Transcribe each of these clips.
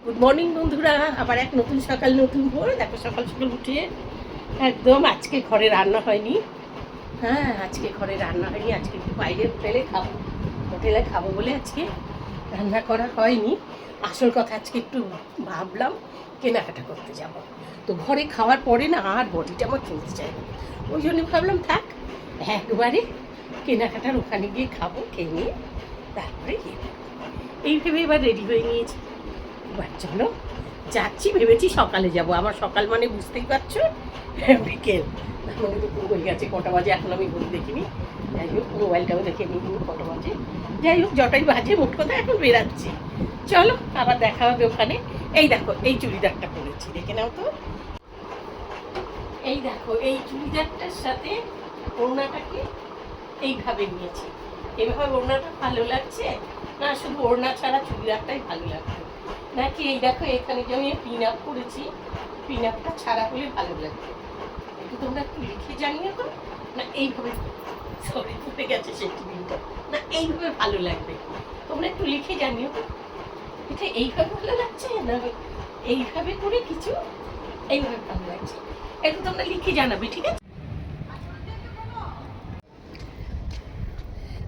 Good morning বন্ধুরা, আবার এক নতুন সকাল নতুন ভোর। দেখো সকাল সকাল উঠে একদম আজকে ঘরে রান্না হয়নি। হ্যাঁ, আজকে ঘরে রান্না হয়নি, আজকে একটু বাইরে হোটেলে খাবো বলে আজকে রান্না করা হয়নি। আসল কথা, আজকে একটু ভাবলাম কেনাকাটা করতে যাব। তো ঘরে খাওয়ার পরে না আর বডিটা আমার চলতে চায় না, ওই জন্য ভাবলাম থাক, একবারে কেনাকাটার ওখানে গিয়ে খাবো, খেয়ে নিয়ে তারপরে গিয়ে এই ভেবে এবার রেডি হয়ে নিয়েছি। এবার চলো যাচ্ছি, ভেবেছি সকালে যাব। আবার সকাল মানে বুঝতেই পারছো, বিকেল মানে দুপুর হয়ে গেছে। কটা বাজে এখন আমি ঘুরে দেখিনি, যাই হোক মোবাইলটাও দেখে নিই কটা বাজে। যাই হোক যটাই বাজে, মোট কথা এখন বেরাচ্ছি। চলো আবার দেখা হবে ওখানে। এই দেখো এই চুড়িদারটা পরেছি, দেখে নাও তো। এই দেখো এই চুড়িদারটার সাথে ওড়নাটাকে এইভাবে নিয়েছি। এভাবে ওড়নাটা ভালো লাগছে না, শুধু ওড়না ছাড়া চুড়িদারটাই ভালো লাগছে নাকি? এই দেখো এখানে যে আমি পিন আপ করেছি, পিন আপটা ছাড়া হলে ভালো লাগবে। একটু তোমরা একটু লিখে জানিও তো, না এইভাবে, সরি পড়ে গেছে সেই পিনটা, না এইভাবে ভালো লাগবে? তোমরা একটু লিখে জানিও তো, এটা এইভাবে ভালো লাগছে না এইভাবে করে কিছু এইভাবে ভালো লাগছে? একটু তোমরা লিখে জানাবে, ঠিক আছে?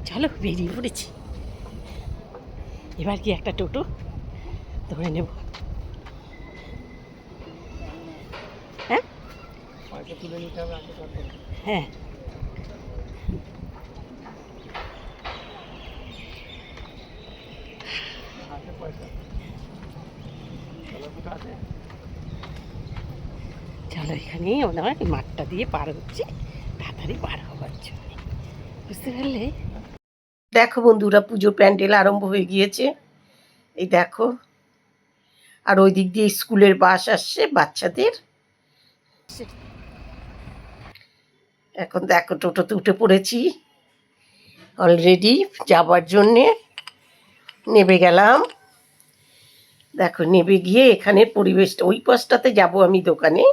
চলো বেরিয়ে পড়েছি, এবার কি একটা টোটো ধরে নেব। হ্যাঁ হ্যাঁ, চলো এখানেই মনে হয় মাঠটা দিয়ে পার হচ্ছে, তাড়াতাড়ি পার হবার জন্য, বুঝতে পারলে? দেখো বন্ধুরা, পুজো প্যান্ডেল আরম্ভ হয়ে গিয়েছে, এই দেখো। আর ওই দিক দিয়ে স্কুলের বাস আসছে বাচ্চাদের। এখন দেখো টোটোতে উঠে পড়েছি অলরেডি যাবার জন্যে, নেমে গেলাম। দেখো নেমে গিয়ে এখানের পরিবেশটা, ওই পাশটাতে যাব আমি দোকানে,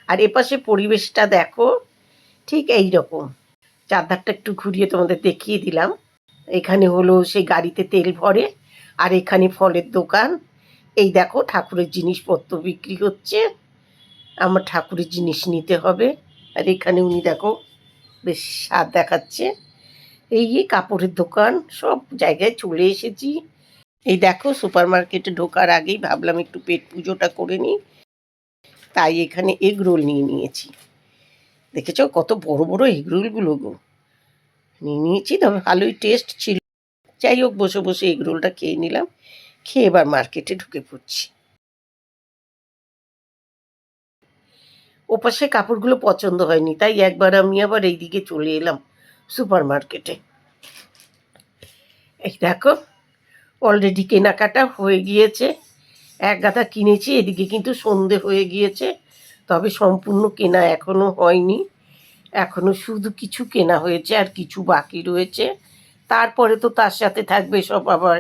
আর এপাশে পরিবেশটা দেখো ঠিক এই রকম। চারধারটা একটু ঘুরিয়ে তোমাদের দেখিয়ে দিলাম। এখানে হলো সেই গাড়িতে তেল ভরে, আর এখানে ফলের দোকান। এই দেখো ঠাকুরের জিনিসপত্র বিক্রি হচ্ছে, আমার ঠাকুরের জিনিস নিতে হবে। আর এখানে উনি দেখো বেশ স্বাদ দেখাচ্ছে। এই কাপড়ের দোকান, সব জায়গায় চলে এসেছি। এই দেখো সুপার মার্কেটে ঢোকার আগেই ভাবলাম একটু পেট পুজোটা করে নিই, তাই এখানে এগ রোল নিয়ে নিয়েছি। দেখেছ কত বড় বড় এগ রোলগুলো গো, নিয়ে নিয়েছি, তবে ভালোই টেস্ট ছিল। যাই হোক বসে বসে এগ রোলটা খেয়ে নিলাম, খেয়ে এবার মার্কেটে ঢুকে পড়ছি। ওপাশে কাপড়গুলো পছন্দ হয়নি, তাই একবার আমি আবার এইদিকে চলে এলাম সুপার মার্কেটে। এই দেখো অলরেডি কেনাকাটা হয়ে গিয়েছে, এক গাদা কিনেছি। এদিকে কিন্তু সন্ধে হয়ে গিয়েছে, তবে সম্পূর্ণ কেনা এখনো হয়নি, এখনো শুধু কিছু কেনা হয়েছে আর কিছু বাকি রয়েছে। তারপরে তো তার সাথে থাকবে সব আবার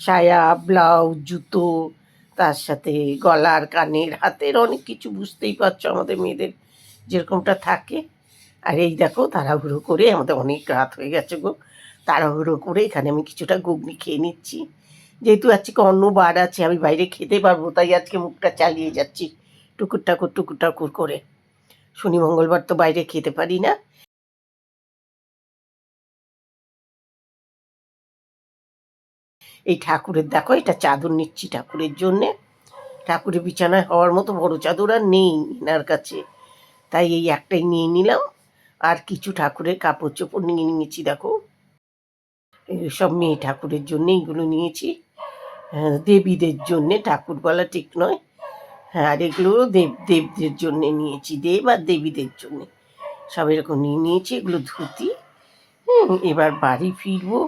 সায়া ব্লাউজ জুতো, তার সাথে গলার কানের হাতের অনেক কিছু, বুঝতেই পারছো আমাদের মেয়েদের যেরকমটা থাকে। আর এই দেখো তাড়াহুড়ো করে, আমাদের অনেক রাত হয়ে গেছে গো, তাড়াহুড়ো করে এখানে আমি কিছুটা ঘুগনি খেয়ে নিচ্ছি। যেহেতু আজকে অন্য বার আছে, আমি বাইরে খেতে পারবো, তাই আজকে মুখটা চালিয়ে যাচ্ছি টুকুর টাকুর করে। শনি মঙ্গলবার তো বাইরে খেতে পারি না। এই ঠাকুরের দেখো, এটা চাদর নিচ্ছি ঠাকুরের জন্যে। ঠাকুরের বিছানায় হওয়ার মতো বড় চাদর আর নেই এনার কাছে, তাই এই একটাই নিয়ে নিলাম। আর কিছু ঠাকুরের কাপড় চোপড় নিয়ে নিয়েছি, দেখো সব মেয়ে ঠাকুরের জন্যে এইগুলো নিয়েছি। দেবীদের জন্যে, ঠাকুর বলা ঠিক নয়। হ্যাঁ, আর এগুলো দেবদের জন্যে নিয়েছি, দেব আর দেবীদের জন্যে সব এরকম নিয়ে নিয়েছি। এগুলো ধুতি। এবার বাড়ি ফিরবো।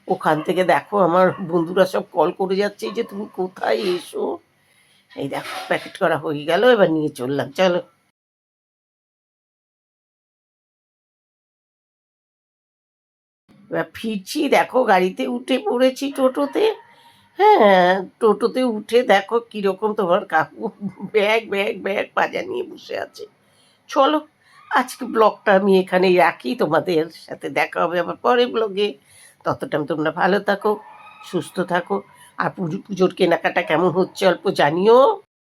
ওখান থেকে দেখো আমার বন্ধুরা সব কল করে যাচ্ছে যে তুমি কোথায়, এসো। এই দেখো প্যাকেট করা হয়ে গেল, এবার নিয়ে চললাম, চলো। এবার ফিরছি, দেখো গাড়িতে উঠে পড়েছি টোটোতে। হ্যাঁ, টোটোতে উঠে দেখো কীরকম তোমার কাকু ব্যাগ ব্যাগ ব্যাগ পাজা নিয়ে বসে আছে। চলো আজকে ব্লগটা আমি এখানেই রাখি, তোমাদের সাথে দেখা হবে আবার পরের ব্লগে। ততটা তোমরা ভালো থাকো, সুস্থ থাকো, আর পুজোর কেনাকাটা কেমন হচ্ছে অল্প জানিও।